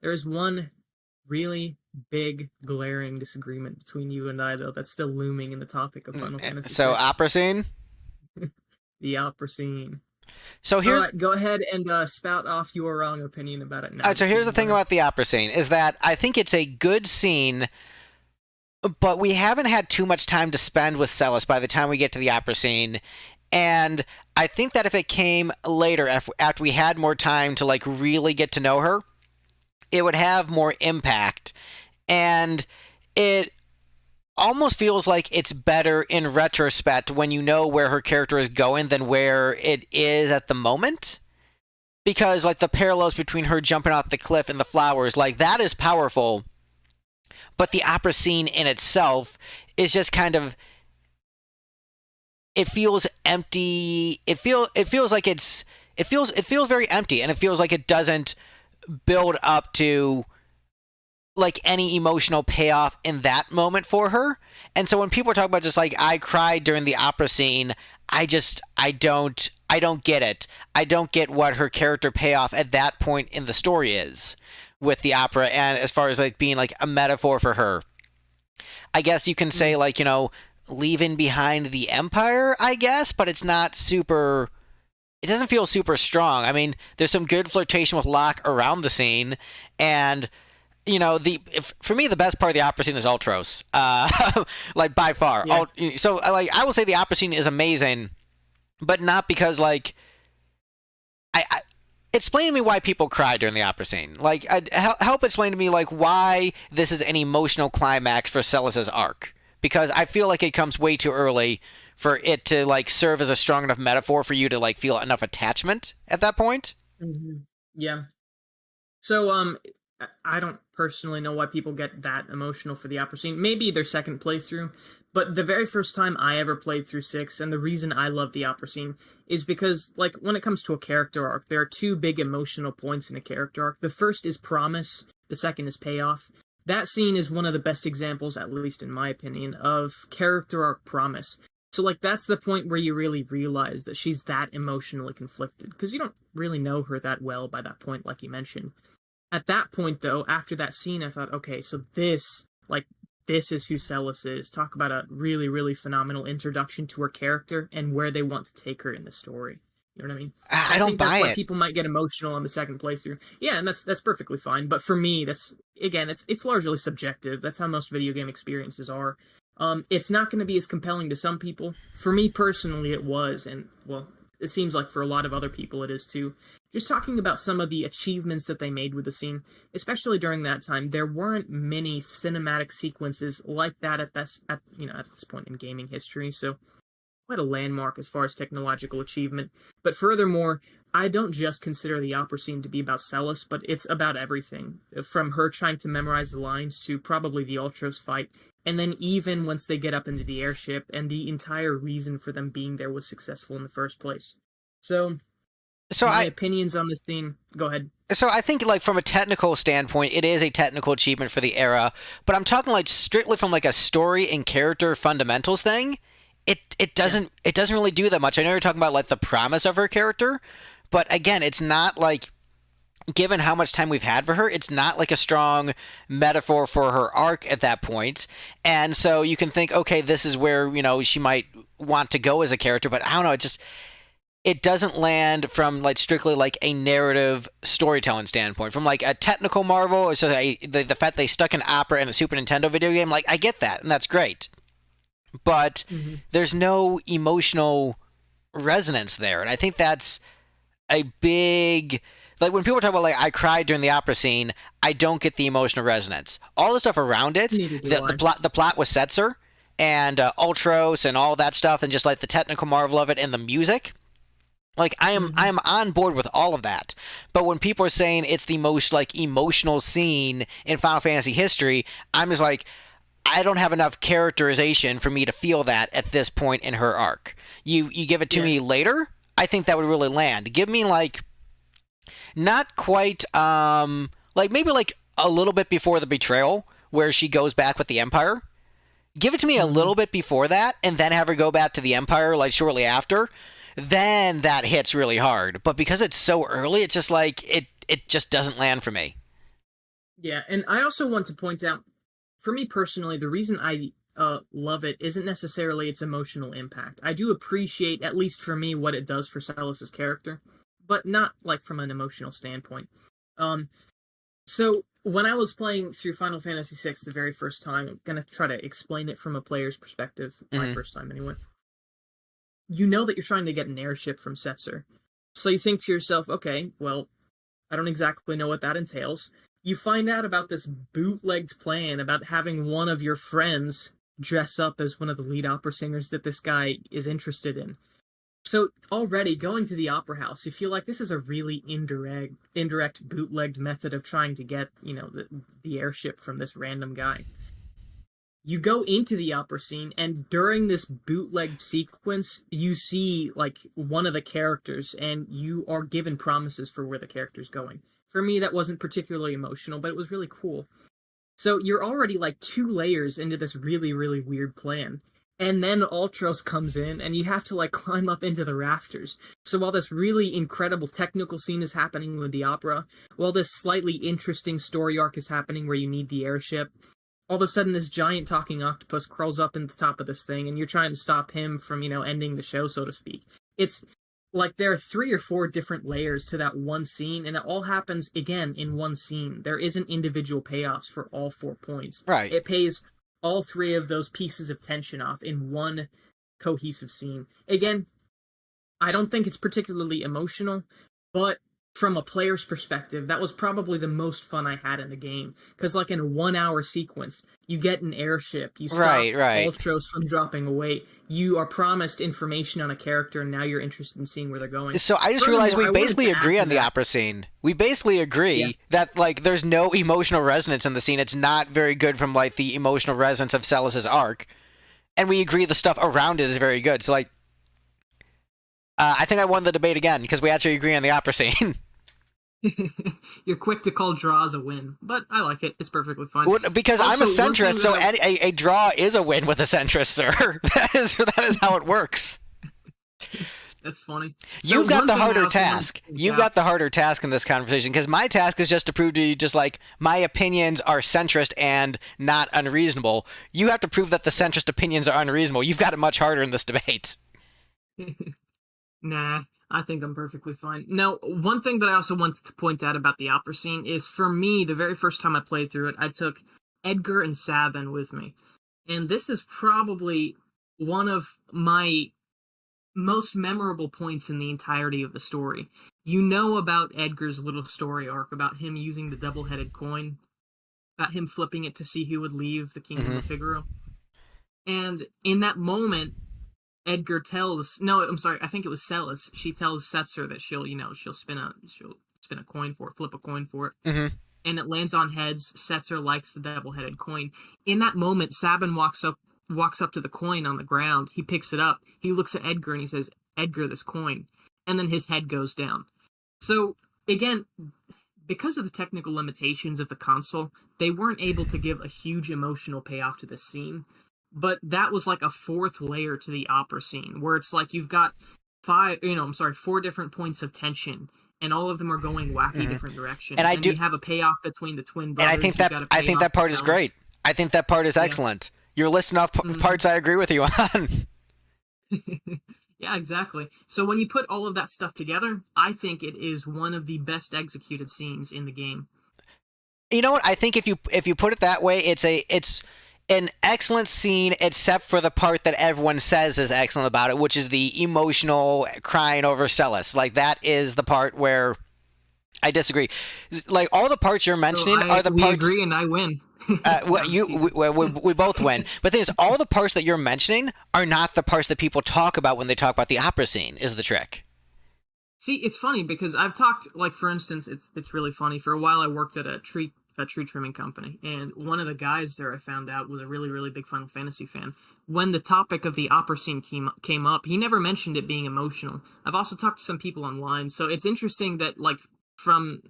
There is one really big, glaring disagreement between you and I, though, that's still looming in the topic of Final Fantasy So VI. opera scene. The opera scene. So All here's right, go ahead and spout off your wrong opinion about it now, so just so here's you the can go thing ahead. about the opera scene is that I think it's a good scene, but we haven't had too much time to spend with Celis by the time we get to the opera scene. And I think that if it came later, after we had more time to like really get to know her, it would have more impact. And it almost feels like it's better in retrospect when you know where her character is going than where it is at the moment. Because like the parallels between her jumping off the cliff and the flowers, like that is powerful. But the opera scene in itself is just kind of, it feels empty. It feels like it feels very empty, and it feels like it doesn't build up to like any emotional payoff in that moment for her. And so when people talk about just like I cried during the opera scene, I don't get it. I don't get what her character payoff at that point in the story is with the opera, and as far as like being like a metaphor for her. I guess you can say Mm. like, leaving behind the empire, I guess, but it's not super, it doesn't feel super strong. I mean, there's some good flirtation with Locke around the scene, and for me the best part of the opera scene is Ultros, like by far. Yeah. So like I will say the opera scene is amazing, but not because like I explain to me why people cry during the opera scene. Like, help explain to me like why this is an emotional climax for Celis's arc, because I feel like it comes way too early for it to like serve as a strong enough metaphor for you to like feel enough attachment at that point. Yeah. So, I don't personally know why people get that emotional for the opera scene. Maybe their second playthrough, but the very first time I ever played through six, and the reason I love the opera scene is because, like, when it comes to a character arc, there are two big emotional points in a character arc. The first is promise. The second is payoff. That scene is one of the best examples, at least in my opinion, of character arc promise. So, like, that's the point where you really realize that she's that emotionally conflicted, because you don't really know her that well by that point, like you mentioned. At that point, though, after that scene, I thought, okay, so this is who Celis is. Talk about a really, really phenomenal introduction to her character and where they want to take her in the story. You know what I mean? And I I don't think that's buy why it. people might get emotional on the second playthrough. Yeah, and that's perfectly fine. But for me, that's again, it's largely subjective. That's how most video game experiences are. It's not going to be as compelling to some people. For me personally, it was, and well, it seems like for a lot of other people it is too. Just talking about some of the achievements that they made with the scene, especially during that time, there weren't many cinematic sequences like that at this point in gaming history. So quite a landmark as far as technological achievement. But furthermore, I don't just consider the opera scene to be about Celis, but it's about everything. From her trying to memorize the lines to probably the Ultros fight, and then even once they get up into the airship, and the entire reason for them being there was successful in the first place. So, So my I opinions on this scene, go ahead. so I think like from a technical standpoint, it is a technical achievement for the era. But I'm talking like strictly from like a story and character fundamentals thing. It Yeah. doesn't really do that much. I know you're talking about like the promise of her character, but again, it's not like, given how much time we've had for her, it's not like a strong metaphor for her arc at that point. And so you can think, okay, this is where, she might want to go as a character, but I don't know, it doesn't land from like strictly like a narrative storytelling standpoint. From like a technical marvel, it's just the fact they stuck an opera in a Super Nintendo video game, like I get that, and that's great. But Hmm. there's no emotional resonance there. And I think that's a big, like when people talk about like I cried during the opera scene, I don't get the emotional resonance. All the stuff around it, Neither the do the I. plot the plot with Setzer and Ultros and all that stuff, and just like the technical marvel of it and the music. Like I Hmm. am on board with all of that. But when people are saying it's the most like emotional scene in Final Fantasy history, I'm just like, I don't have enough characterization for me to feel that at this point in her arc. You give it to Yeah. me later, I think that would really land. Give me like not quite like maybe like a little bit before the betrayal where she goes back with the Empire. Give it to me a Hmm. little bit before that and then have her go back to the Empire like shortly after. Then that hits really hard. But because it's so early, it's just like it just doesn't land for me. Yeah, and I also want to point out, for me personally, the reason I love it isn't necessarily its emotional impact. I do appreciate, at least for me, what it does for Silas's character, but not like from an emotional standpoint. Um, so when I was playing through Final Fantasy VI the very first time, I'm gonna try to explain it from a player's perspective, my Hmm. first time anyway. You know that you're trying to get an airship from Setzer. So you think to yourself, okay, well, I don't exactly know what that entails. You find out about this bootlegged plan about having one of your friends dress up as one of the lead opera singers that this guy is interested in. So already going to the opera house, you feel like this is a really indirect bootlegged method of trying to get, the airship from this random guy. You go into the opera scene, and during this bootleg sequence you see like one of the characters, and you are given promises for where the character's going. For me, that wasn't particularly emotional, but it was really cool. So you're already like 2 layers into this really, really weird plan, and then Ultros comes in and you have to like climb up into the rafters. So while this really incredible technical scene is happening with the opera, while this slightly interesting story arc is happening where you need the airship, all of a sudden this giant talking octopus crawls up in the top of this thing, and you're trying to stop him from, ending the show, so to speak. It's like there are 3 or 4 different layers to that one scene, and it all happens again in one scene. There isn't individual payoffs for all 4 points. Right. It pays all 3 of those pieces of tension off in one cohesive scene. Again, I don't think it's particularly emotional, but from a player's perspective, that was probably the most fun I had in the game. Because, like, in a 1 hour sequence, you get an airship, you stop Right. Ultros from dropping away, you are promised information on a character, and now you're interested in seeing where they're going. So I just realized Furthermore, we I wanted basically to add agree to on the that. opera scene. We basically Yeah. agree that like there's no emotional resonance in the scene. It's not very good from like the emotional resonance of Celis's arc, and we agree the stuff around it is very good. So like, I think I won the debate again because we actually agree on the opera scene. You're quick to call draws a win, but I like it. It's perfectly fine. Well, because I'm a Also, one thing centrist, so that a draw is a win with a centrist, sir. That is how it works. that's funny. So You've got one the thing I harder also wanted to task. point You've out- got the harder task in this conversation because my task is just to prove to you just like my opinions are centrist and not unreasonable. You have to prove that the centrist opinions are unreasonable. You've got it much harder in this debate. Nah, I think I'm perfectly fine. Now, one thing that I also wanted to point out about the opera scene is, for me, the very first time I played through it, I took Edgar and Sabin with me. And this is probably one of my most memorable points in the entirety of the story. You know about Edgar's little story arc, about him using the double-headed coin, about him flipping it to see who would leave the Kingdom of Figaro. And in that moment, Edgar tells no, I'm sorry, I think it was Celis. She tells Setzer that she'll spin a coin for it, flip a coin for it. Mm-hmm. And it lands on heads. Setzer likes the double-headed coin. In that moment, Sabin walks up to the coin on the ground. He picks it up. He looks at Edgar and he says, "Edgar, this coin." And then his head goes down. So again, because of the technical limitations of the console, they weren't able to give a huge emotional payoff to this scene. But that was like a 4th layer to the opera scene, where it's like you've got 4 different points of tension, and all of them are going wacky different directions. And you have a payoff between the twin brothers. And I think that part is great. I think that part is excellent. You're listing off parts I agree with you on. Yeah, exactly. So when you put all of that stuff together, I think it is one of the best executed scenes in the game. You know what? I think if you put it that way, it's an excellent scene, except for the part that everyone says is excellent about it, which is the emotional crying over Celis. Like, that is the part where I disagree. Like, all the parts you're mentioning are the we parts. agree, and I win. We both win. But the thing is, all the parts that you're mentioning are not the parts that people talk about when they talk about the opera scene. Is the trick? See, it's funny because I've talked, like, for instance, it's really funny. For a while, I worked at a tree trimming company, and one of the guys there I found out was a really, really big Final Fantasy fan. When the topic of the opera scene came up, he never mentioned it being emotional. I've also talked to some people online, so it's interesting that, like, from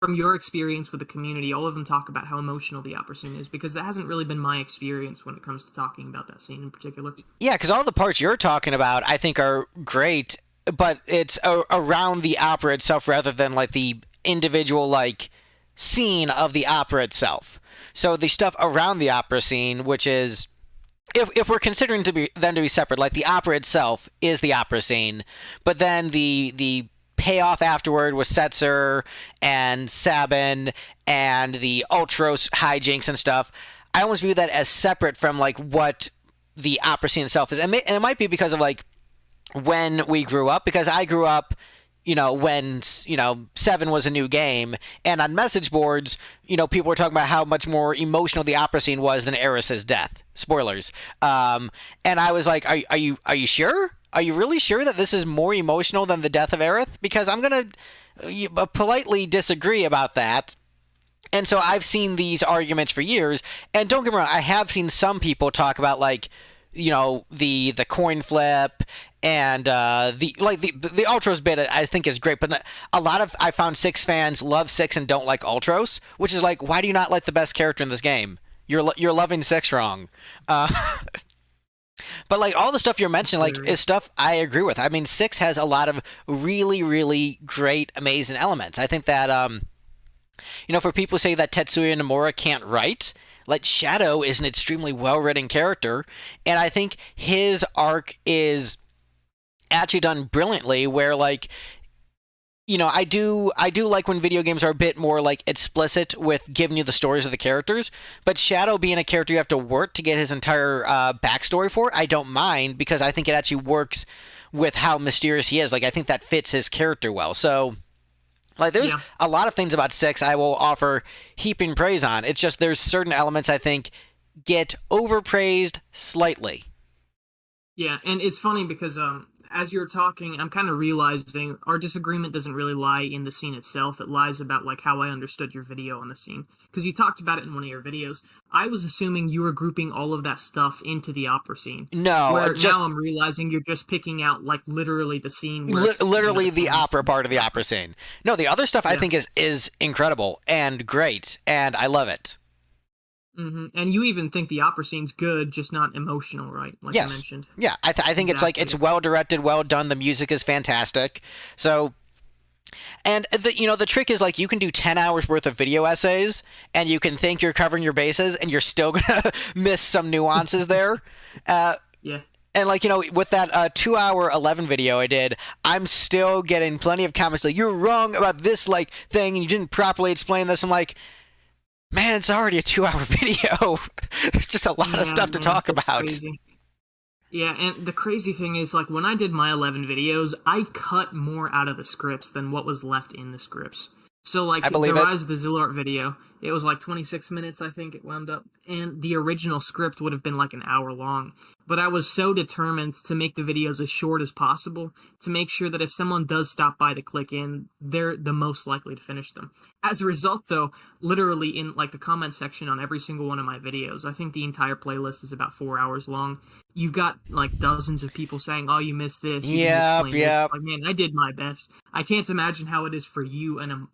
your experience with the community, all of them talk about how emotional the opera scene is, because that hasn't really been my experience when it comes to talking about that scene in particular. Yeah, because all the parts you're talking about, I think, are great, but it's around the opera itself rather than like the individual like scene of the opera itself. So the stuff around the opera scene, which is, if we're considering them to be separate, like the opera itself is the opera scene, but then the payoff afterward with Setzer and Sabin and the Ultros hijinks and stuff, I almost view that as separate from like what the opera scene itself is, and it might be because of like when we grew up, because I grew up, when 7 was a new game, and on message boards, people were talking about how much more emotional the opera scene was than Eris's death. Spoilers. And I was like, are you sure? Are you really sure that this is more emotional than the death of Aerith? Because I'm gonna politely disagree about that. And so I've seen these arguments for years, and don't get me wrong, I have seen some people talk about like, the coin flip and the Ultros bit I think is great, but a lot of I found 6 fans love 6 and don't like Ultros, which is like, why do you not like the best character in this game? You're loving 6 wrong. But like all the stuff you're mentioning, like, is stuff I agree with. I mean, 6 has a lot of really, really great, amazing elements. I think that for people who say that Tetsuya Nomura can't write, like, Shadow is an extremely well-written character, and I think his arc is actually done brilliantly, where like, I do like when video games are a bit more like explicit with giving you the stories of the characters, but Shadow being a character you have to work to get his entire backstory for, I don't mind, because I think it actually works with how mysterious he is. Like, I think that fits his character well. So like, there's a lot of things about 6 I will offer heaping praise on. It's just there's certain elements I think get overpraised slightly. Yeah, and it's funny because as you're talking, I'm kind of realizing our disagreement doesn't really lie in the scene itself. It lies about like how I understood your video on the scene, because you talked about it in one of your videos. I was assuming you were grouping all of that stuff into the opera scene. No, where now I'm realizing you're just picking out like literally the scene. Where literally the opera part of the opera scene. No, the other stuff I think is incredible and great, and I love it. Mm-hmm. And you even think the opera scene's good, just not emotional, right? Like you mentioned. Yeah, I think it's like, it's well directed, well done. The music is fantastic. So, and the trick is like, you can do 10 hours worth of video essays, and you can think you're covering your bases, and you're still gonna miss some nuances there. Yeah. And like, with that 2-hour 11 video I did, I'm still getting plenty of comments like, you're wrong about this like thing, and you didn't properly explain this. I'm like, man, it's already a 2-hour video. There's just a lot of stuff to talk about. Crazy. Yeah, and the crazy thing is, like, when I did my 11 videos, I cut more out of the scripts than what was left in the scripts. So, like, the Rise of the Zilart video, it was like 26 minutes, I think it wound up, and the original script would have been like an hour long. But I was so determined to make the videos as short as possible, to make sure that if someone does stop by to click in, they're the most likely to finish them. As a result, though, literally in like the comment section on every single one of my videos, I think the entire playlist is about 4 hours long. You've got like dozens of people saying, "Oh, you missed this." Yeah. Like, man, I did my best. I can't imagine how it is for you and a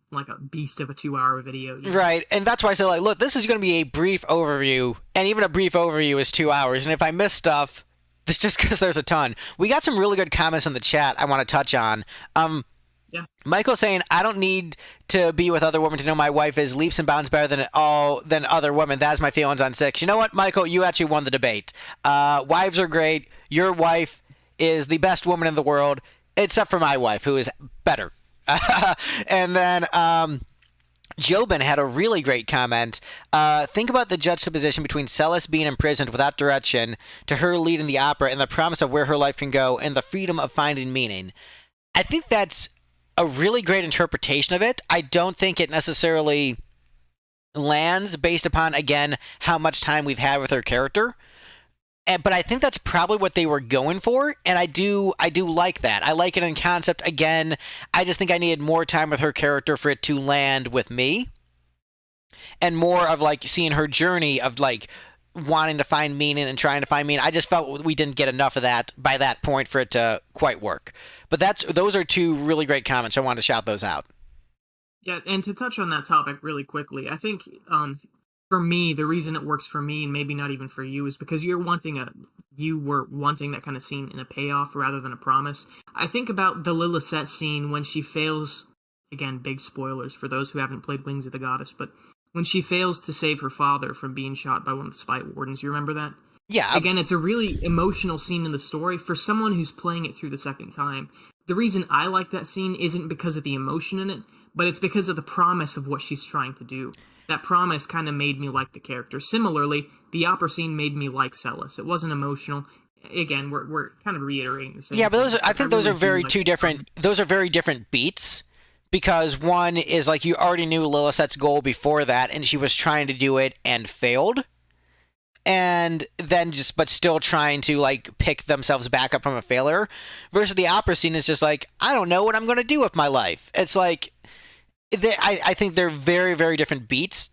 beast of a 2-hour video. Right, and that's why I said, like, look, this is going to be a brief overview, and even a brief overview is 2 hours. And if I miss stuff, it's just because there's a ton. We got some really good comments in the chat I want to touch on. Michael saying, I don't need to be with other women to know my wife is leaps and bounds better than other women. That's my feelings on 6. You know what, Michael? You actually won the debate. Wives are great. Your wife is the best woman in the world, except for my wife, who is better. And then Jobin had a really great comment. Think about the juxtaposition between Celis being imprisoned without direction to her leading the opera and the promise of where her life can go and the freedom of finding meaning. I think that's a really great interpretation of it. I don't think it necessarily lands based upon, again, how much time we've had with her character. But I think that's probably what they were going for, and I do like that. I like it in concept. Again, I just think I needed more time with her character for it to land with me, and more of like seeing her journey of like wanting to find meaning and trying to find meaning. I just felt we didn't get enough of that by that point for it to quite work. But those are 2 really great comments. I wanted to shout those out. Yeah, and to touch on that topic really quickly, I think for me, the reason it works for me and maybe not even for you is because you were wanting that kind of scene in a payoff rather than a promise. I think about the Lilith scene when she fails again, big spoilers for those who haven't played Wings of the Goddess, but when she fails to save her father from being shot by one of the Spite Wardens, you remember that? Yeah. Again, it's a really emotional scene in the story for someone who's playing it through the second time. The reason I like that scene isn't because of the emotion in it, but it's because of the promise of what she's trying to do. That promise kind of made me like the character. Similarly, the opera scene made me like Celis. It wasn't emotional. Again, we're kind of reiterating the same. Yeah, but thing, I think those really are very like two different. Those are very different beats. Because one is like you already knew Lilith's goal before that, and she was trying to do it and failed, and then but still trying to like pick themselves back up from a failure. Versus the opera scene is just like, I don't know what I'm going to do with my life. It's like I think they're very, very different beats,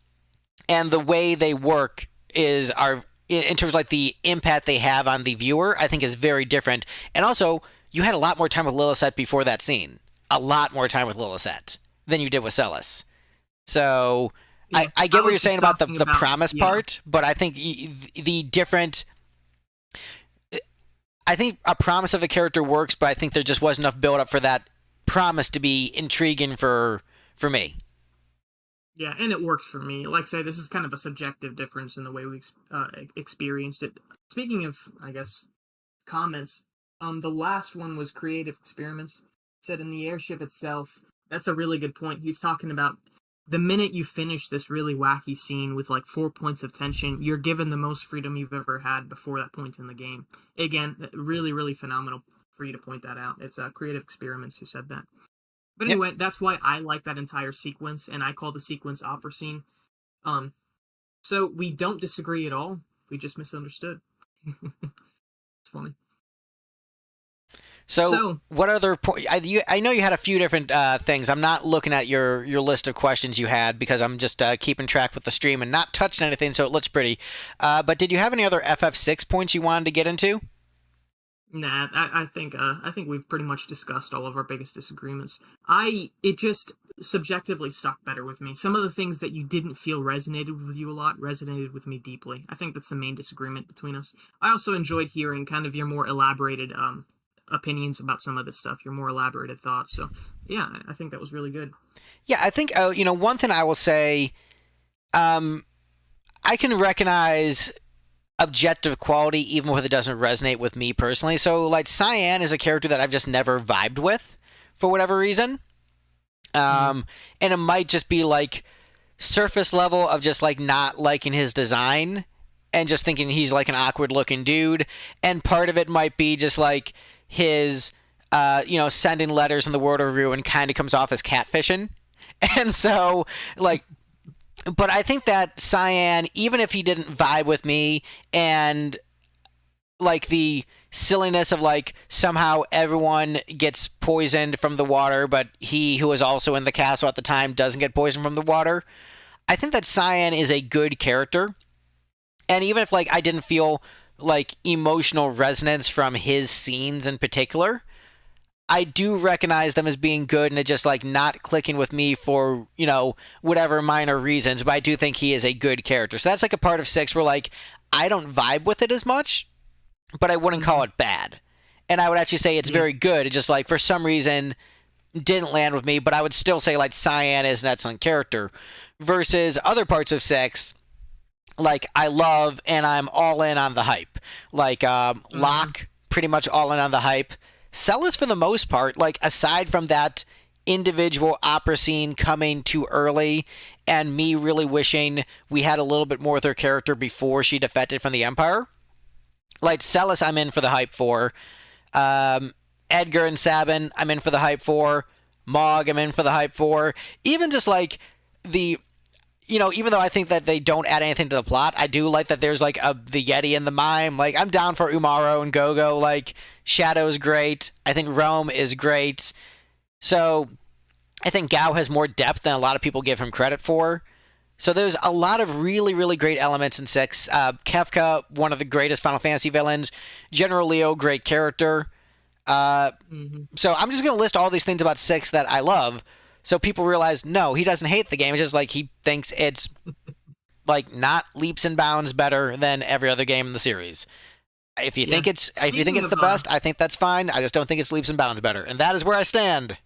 and the way they work are in terms of like the impact they have on the viewer. I think is very different, and also you had a lot more time with Lilith before that scene. A lot more time with Lilith than you did with Celis. So yeah, I get what you're saying about the promise yeah. part, but I think the different. I think a promise of a character works, but I think there just wasn't enough build up for that promise to be intriguing for me. Yeah, and it works for me. Like I say, this is kind of a subjective difference in the way we experienced it. Speaking of, I guess, comments, the last one was creative experiments. Said in the airship itself, that's a really good point. He's talking about the minute you finish this really wacky scene with like 4 points of tension, you're given the most freedom you've ever had before that point in the game. Again, really, really phenomenal for you to point that out. It's Creative Experiments who said that. But anyway, That's why I like that entire sequence, and I call the sequence opera scene. So we don't disagree at all. We just misunderstood. It's funny. So what other point? I know you had a few different things. I'm not looking at your list of questions you had because I'm just keeping track with the stream and not touching anything, so it looks pretty. But did you have any other FF6 points you wanted to get into? Nah, I think we've pretty much discussed all of our biggest disagreements. It just subjectively stuck better with me. Some of the things that you didn't feel resonated with you a lot resonated with me deeply. I think that's the main disagreement between us. I also enjoyed hearing kind of your more elaborated opinions about some of this stuff, your more elaborated thoughts. So yeah, I think that was really good. Yeah, I think one thing I will say, I can recognize objective quality even if it doesn't resonate with me personally. So like Cyan is a character that I've just never vibed with for whatever reason. And it might just be like surface level of just like not liking his design and just thinking he's like an awkward looking dude. And part of it might be just like his sending letters in the World Review and kind of comes off as catfishing. And so like, but I think that Cyan, even if he didn't vibe with me and like the silliness of like somehow everyone gets poisoned from the water, but he who was also in the castle at the time doesn't get poisoned from the water, I think that Cyan is a good character. And even if like I didn't feel like emotional resonance from his scenes in particular, I do recognize them as being good and it just like not clicking with me for, whatever minor reasons, but I do think he is a good character. So that's like a part of 6 where like I don't vibe with it as much, but I wouldn't call it bad. And I would actually say it's very good. It just like for some reason didn't land with me, but I would still say like Cyan is an excellent character versus other parts of 6 like I love and I'm all in on the hype. Like Locke, pretty much all in on the hype. Celis, for the most part, like aside from that individual opera scene coming too early and me really wishing we had a little bit more with her character before she defected from the Empire, like Celis I'm in for the hype for. Edgar and Sabin I'm in for the hype for. Mog I'm in for the hype for. Even just like the... even though I think that they don't add anything to the plot, I do like that there's like the Yeti and the Mime. Like I'm down for Umaro and Gogo. Like Shadow's great. I think Rome is great. So I think Gao has more depth than a lot of people give him credit for. So there's a lot of really, really great elements in 6. Kefka, one of the greatest Final Fantasy villains. General Leo, great character. So I'm just going to list all these things about 6 that I love. So people realize, no, he doesn't hate the game. It's just like he thinks it's like not leaps and bounds better than every other game in the series. If you think it's the best, I think that's fine. I just don't think it's leaps and bounds better, and that is where I stand.